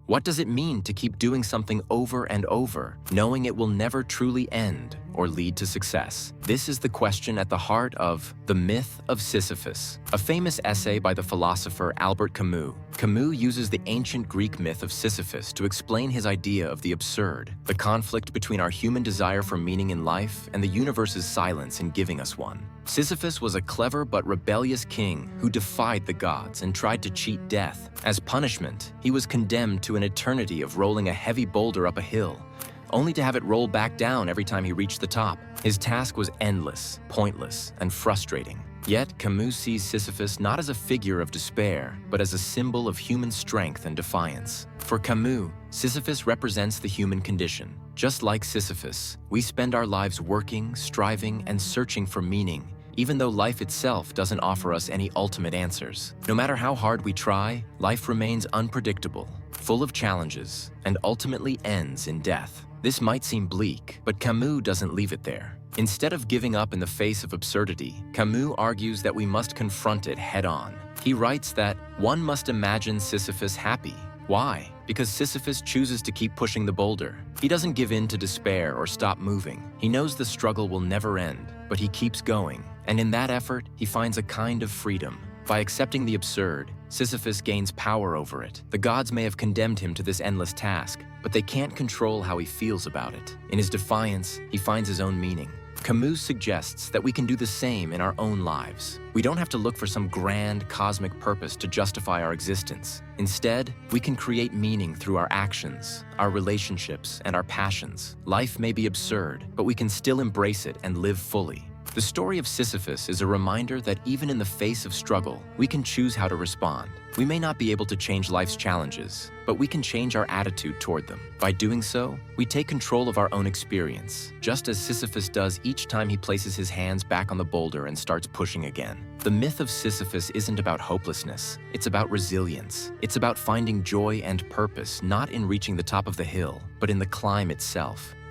What does it mean to keep doing something over and over, knowing it will never truly end or lead to success? This is the question at the heart of The Myth of Sisyphus, a famous essay by the philosopher Albert Camus. Camus uses the ancient Greek myth of Sisyphus to explain his idea of the absurd, the conflict between our human desire for meaning in life and the universe's silence in giving us one. Sisyphus was a clever but rebellious king who defied the gods and tried to cheat death. As punishment, he was condemned to an eternity of rolling a heavy boulder up a hill, only to have it roll back down every time he reached the top. His task was endless, pointless, and frustrating. Yet Camus sees Sisyphus not as a figure of despair, but as a symbol of human strength and defiance. For Camus, Sisyphus represents the human condition. Just like Sisyphus, we spend our lives working, striving, and searching for meaning, even though life itself doesn't offer us any ultimate answers. No matter how hard we try, life remains unpredictable, full of challenges, and ultimately ends in death. This might seem bleak, but Camus doesn't leave it there. Instead of giving up in the face of absurdity, Camus argues that we must confront it head-on. He writes that one must imagine Sisyphus happy. Why? Because Sisyphus chooses to keep pushing the boulder. He doesn't give in to despair or stop moving. He knows the struggle will never end, but he keeps going. And in that effort, he finds a kind of freedom. By accepting the absurd, Sisyphus gains power over it. The gods may have condemned him to this endless task, but they can't control how he feels about it. In his defiance, he finds his own meaning. Camus suggests that we can do the same in our own lives. We don't have to look for some grand cosmic purpose to justify our existence. Instead, we can create meaning through our actions, our relationships, and our passions. Life may be absurd, but we can still embrace it and live fully. The story of Sisyphus is a reminder that even in the face of struggle, we can choose how to respond. We may not be able to change life's challenges, but we can change our attitude toward them. By doing so, we take control of our own experience, just as Sisyphus does each time he places his hands back on the boulder and starts pushing again. The myth of Sisyphus isn't about hopelessness, it's about resilience. It's about finding joy and purpose not in reaching the top of the hill, but in the climb itself.